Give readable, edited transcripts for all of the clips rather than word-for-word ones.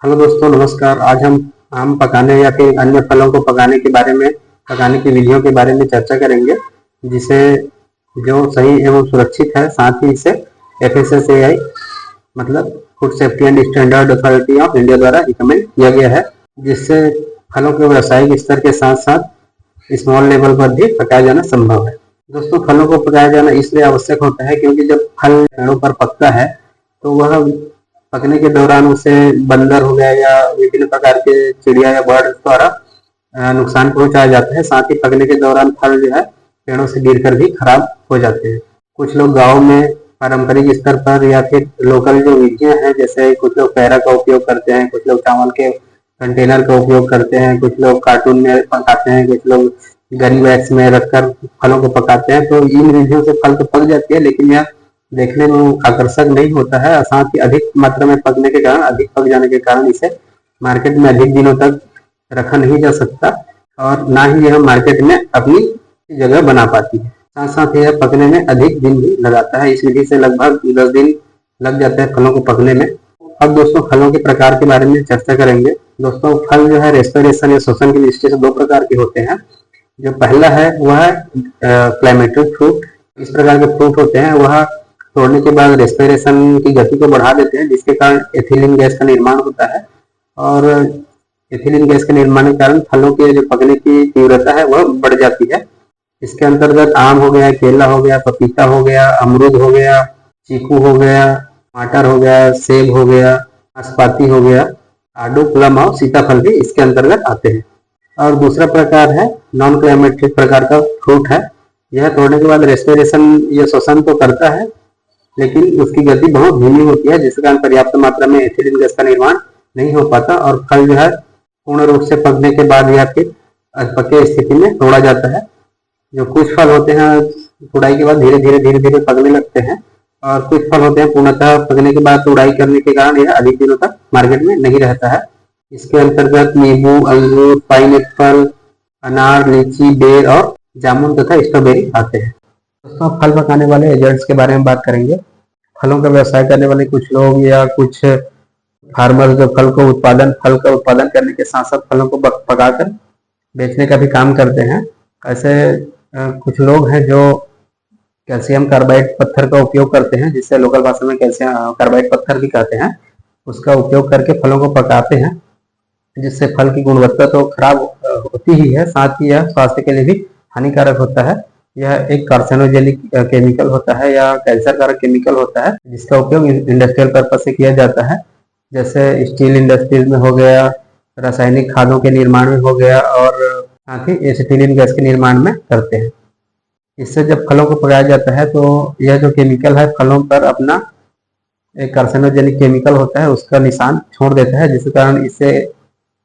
Hello दोस्तों, नमस्कार। आज हम आम पकाने या फिर अन्य फलों को पकाने के बारे में, पकाने की विधियों के बारे में चर्चा करेंगे, जिसे जो सही एवं सुरक्षित है। साथ ही इसे FSSAI मतलब food safety and standard authority of India द्वारा रिकमेंड किया गया है, जिससे फलों के व्यावसायिक स्तर के साथ साथ स्मॉल लेवल पर भी पकाया जाना संभव है। दोस्तों, फलों को पकाया जाना इसलिए आवश्यक होता है क्योंकि जब फल पेड़ों पर पकता है तो वह पकने के दौरान उसे बंदर हो गया या विभिन्न प्रकार के चिड़िया या बर्ड द्वारा नुकसान पहुंचाया जाता है। साथ ही पकने के दौरान फल जो है पेड़ों से गिरकर भी खराब हो जाते हैं। कुछ लोग गांव में पारंपरिक स्तर पर या फिर लोकल जो विधियां हैं, जैसे कुछ लोग पैरा का उपयोग करते हैं, कुछ लोग चावल के कंटेनर का उपयोग करते हैं, कुछ लोग कार्टून में पकाते हैं, कुछ लोग गनी बैग्स में रखकर फलों को पकाते हैं। तो इन विधियों से फल तो पक जाती है, लेकिन यह देखने में आकर्षक नहीं होता है। साथ ही अधिक मात्रा में पकने के कारण, अधिक पक जाने के कारण इसे मार्केट में अधिक दिनों तक रखा नहीं जा सकता और ना ही यह मार्केट में अपनी जगह बना पाती है। साथ साथ यह पकने में अधिक दिन भी लगाता है। इस विधि से लगभग 10 दिन लग जाते हैं फलों को पकने में। अब दोस्तों, फलों के प्रकार के बारे में चर्चा करेंगे। दोस्तों, फल जो है रेस्पिरेशन या श्वसन की दृष्टि से 2 प्रकार के होते हैं। जो पहला है वह है क्लाइमेटिक फ्रूट। इस प्रकार के फ्रूट होते हैं वह तोड़ने के बाद रेस्पिरेशन की गति को बढ़ा देते हैं, जिसके कारण एथिलीन गैस का निर्माण होता है और एथिलीन गैस के निर्माण के कारण फलों के जो पकने की तीव्रता है वह बढ़ जाती है। इसके अंतर्गत आम हो गया, केला हो गया, पपीता हो गया, अमरूद हो गया, चीकू हो गया, टमाटर हो गया, सेब हो गया, नाशपाती हो गया, आड़ू, प्लम और सीताफल भी इसके अंतर्गत आते हैं। और दूसरा प्रकार है नॉन क्लाइमेटिक प्रकार का फ्रूट है। यह तोड़ने के बाद रेस्पिरेशन या श्वसन तो करता है, लेकिन उसकी गति बहुत धीमी होती है, जिसके कारण पर्याप्त मात्रा में एथिलीन गैस का निर्माण नहीं हो पाता और फल जो है पूर्ण रूप से पकने के बाद या फिर पके स्थिति में तोड़ा जाता है। जो कुछ फल होते हैं तुड़ाई के बाद धीरे धीरे पकने लगते हैं और कुछ फल होते हैं पूर्णतः पकने के बाद तुड़ाई करने के कारण यह अधिक दिनों तक मार्केट में नहीं रहता है। इसके अंतर्गत नींबू, अंगूर, पाइनएप्पल, अनार, लीची, बेर और जामुन तथा स्ट्रॉबेरी आते हैं। दोस्तों, फल पकाने वाले एजेंट्स के बारे में बात करेंगे। फलों का व्यवसाय करने वाले कुछ लोग या कुछ फार्मर जो फल का उत्पादन करने के साथ साथ फलों को पकाकर बेचने का भी काम करते हैं। ऐसे कुछ लोग हैं जो कैल्शियम कार्बाइड पत्थर का उपयोग करते हैं, जिससे लोकल भाषा में कैल्शियम कार्बाइड पत्थर भी कहते हैं। उसका उपयोग करके फलों को पकाते हैं, जिससे फल की गुणवत्ता तो खराब होती ही है, साथ ही यह स्वास्थ्य के लिए भी हानिकारक होता है। यह एक कार्सिनोजेनिक केमिकल होता है या कैंसर कारक केमिकल होता है, जिसका उपयोग इंडस्ट्रियल पर्पज से किया जाता है, जैसे स्टील इंडस्ट्रीज में हो गया, रासायनिक खादों के निर्माण में हो गया और साथ ही एसिटिलीन गैस के निर्माण में करते हैं। इससे जब फलों को पकाया जाता है तो यह जो केमिकल है फलों पर अपना एक कार्सिनोजेनिक केमिकल होता है उसका निशान छोड़ देता है, जिसके कारण इसे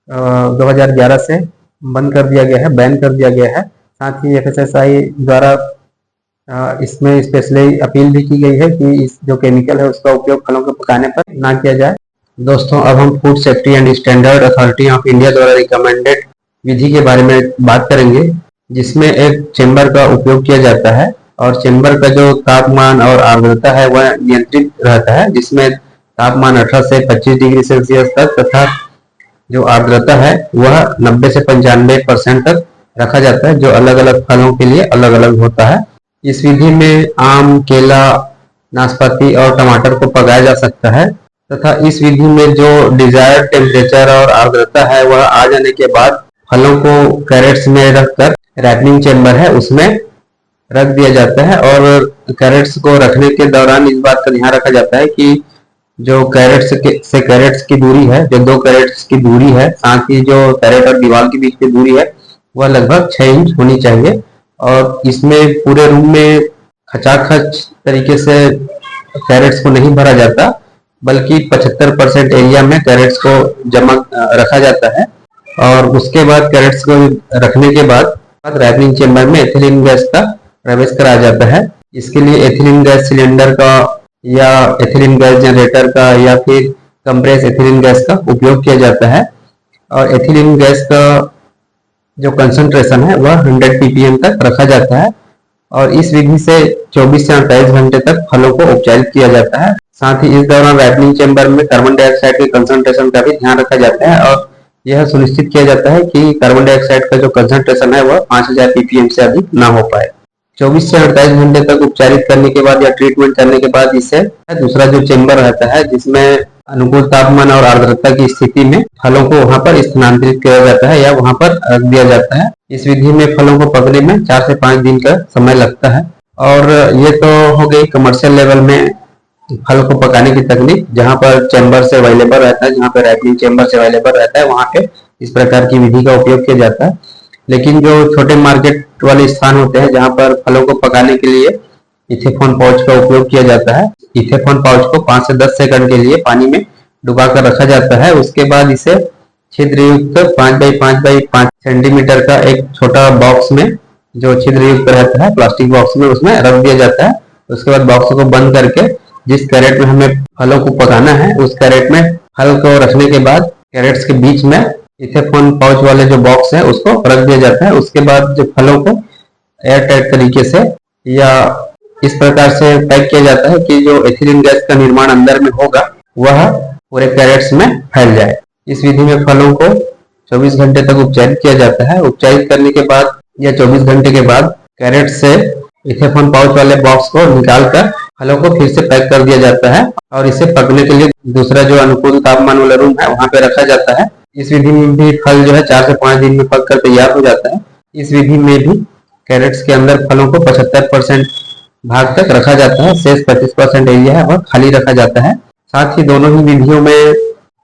2011 से बंद कर दिया गया है, बैन कर दिया गया है। साथ ही FSSAI द्वारा इसमें स्पेशली अपील भी की गई है कि इस जो केमिकल है उसका उपयोग फलों को पकाने पर ना किया जाए। दोस्तों, अब हम food safety and standard authority of India द्वारा रिकमेंडेड विधि के बारे में बात करेंगे, जिसमें एक चेंबर का उपयोग किया जाता है और चेंबर का जो तापमान और आर्द्रता है वह नियंत्रित रहता है, जिसमें तापमान 18 से 25 डिग्री सेल्सियस तक तथा जो आर्द्रता है वह 90 से 95% तक रखा जाता है, जो अलग अलग फलों के लिए अलग अलग होता है। इस विधि में आम, केला, नाशपाती और टमाटर को पकाया जा सकता है तथा इस विधि में जो डिजायर्ड टेम्परेचर और आर्द्रता है वह आ जाने के बाद फलों को कैरेट्स में रखकर रैपनिंग चेंबर है उसमें रख दिया जाता है और कैरेट्स को रखने के दौरान इस बात का ध्यान रखा जाता है कि जो कैरेट्स की दूरी है, जो 2 कैरेट्स की दूरी है, साथ ही जो कैरेट और दीवार के बीच की दूरी है वह लगभग 6 इंच होनी चाहिए। और इसमें पूरे रूम में खचाखच तरीके से कैरेट्स को नहीं भरा जाता, बल्कि 75% एरिया में कैरेट्स को जमा रखा जाता है और उसके बाद कैरेट्स को रखने के बाद रैपनिंग चेंबर में एथिलीन गैस का प्रवेश कराया जाता है। इसके लिए एथिलीन गैस सिलेंडर का या एथिलीन गैस जनरेटर का या फिर कंप्रेस एथिलीन गैस का उपयोग किया जाता है और एथिलीन गैस का जो कंसंट्रेशन है वह 100 ppm तक रखा जाता है और इस विधि से 24 से 48 घंटे तक फलों को उपचारित किया जाता है। साथ ही इस दौरान रैपनिंग चेम्बर में कार्बन डाइऑक्साइड के कंसंट्रेशन का भी ध्यान रखा जाता है और यह सुनिश्चित किया जाता है कि कार्बन डाइऑक्साइड का जो कंसंट्रेशन है वह 5000 ppm से अधिक ना हो पाए। 24 से 48 घंटे तक उपचारित करने के बाद या ट्रीटमेंट करने के बाद इसे दूसरा जो चेम्बर रहता है जिसमें अनुकूल तापमान और आर्द्रता की स्थिति में फलों को वहां पर स्थानांतरित किया जाता है या वहां पर रख दिया जाता है। इस विधि में फलों को पकने में 4 से 5 दिन का समय लगता है। और ये तो हो गई कमर्शियल लेवल में फल को पकाने की तकनीक, जहां पर चेम्बर से अवेलेबल रहता है, जहां पर रैपनिंग चेम्बर से अवेलेबल रहता है वहां पे इस प्रकार की विधि का उपयोग किया जाता है। लेकिन जो छोटे मार्केट वाले स्थान होते हैं जहां पर फलों को पकाने के लिए इथेफॉन पाउच का उपयोग किया जाता है। इथेफॉन पाउच को 5 से 10 सेकंड के लिए पानी में डुबा कर रखा जाता है। उसके बाद इसे छिद्रयुक्त 5 बाई 5 बाई 5 सेंटीमीटर का एक छोटा बॉक्स में, जो छिद्रयुक्त रहता है प्लास्टिक बॉक्स में, उसमें रख दिया जाता है। उसके बाद बॉक्स को बंद करके जिस कैरेट में हमें फलों को पकाना है उस कैरेट में फल को रखने के बाद कैरेट्स के बीच में इथेफॉन पाउच वाले जो बॉक्स है उसको रख दिया जाता है। उसके बाद जो फलों को एयर टाइट तरीके से या इस प्रकार से पैक किया जाता है कि जो एथिलीन गैस का निर्माण अंदर में होगा वह पूरे कैरेट्स में फैल जाए। इस विधि में फलों को 24 घंटे तक उपचारित किया जाता है। उपचारित करने के बाद या 24 घंटे के बाद कैरेट से इथेफॉन पाउच वाले बॉक्स को निकालकर फलों को फिर से पैक कर दिया जाता है और इसे पकने के लिए दूसरा जो अनुकूल तापमान वाला रूम है वहां पे रखा जाता है। इस विधि में भी फल जो है 4 से 5 दिन में पक कर तैयार हो जाता है। इस विधि में भी कैरेट्स के अंदर फलों को 75% भाग तक रखा जाता है, शेष 25% एरिया है वह खाली रखा जाता है। साथ ही दोनों ही विधियों में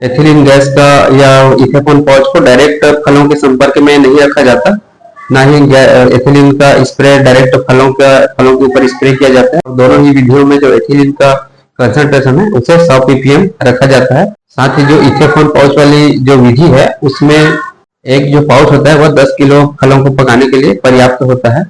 एथिलीन गैस का या इथेफॉन पाउच को डायरेक्ट फलों के संपर्क में नहीं रखा जाता, ना ही एथिलीन का स्प्रे डायरेक्ट फलों के ऊपर स्प्रे किया जाता है। दोनों ही विधियों में जो एथिलीन का कंसंट्रेशन है उसे 100 ppm रखा जाता है। साथ ही जो इथेफॉन पाउच वाली जो विधि है उसमें एक जो पाउच होता है वह 10 किलो फलों को पकाने के लिए पर्याप्त होता है।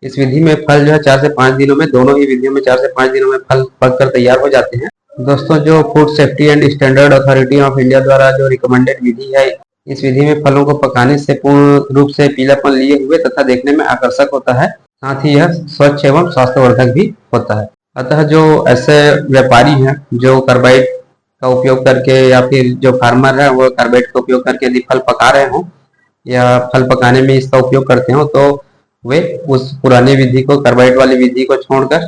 इस विधि में फल जो है 4 से 5 दिनों में, दोनों ही विधियों में 4 से 5 दिनों में फल पक कर तैयार हो जाते हैं। दोस्तों, जो food safety and standard authority of India द्वारा जो रिकमेंडेड विधि है, इस विधि में फलों को पकाने से पूर्ण रूप से पीलापन लिए हुए तथा देखने में आकर्षक होता है। साथ ही यह स्वच्छ एवं स्वास्थ्यवर्धक भी होता है। अतः जो ऐसे व्यापारी हैं जो कार्बाइड का उपयोग करके या फिर जो फार्मर है वो कार्बाइड का उपयोग करके यदि फल पका रहे हों या फल पकाने में इसका उपयोग करते हो तो वे उस पुरानी विधि को, कार्बाइड वाली विधि को छोड़कर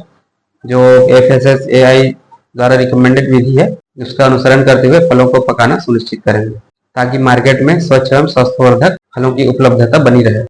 जो FSSAI द्वारा रिकमेंडेड विधि है उसका अनुसरण करते हुए फलों को पकाना सुनिश्चित करेंगे ताकि मार्केट में स्वच्छ एवं स्वास्थ्यवर्धक फलों की उपलब्धता बनी रहे।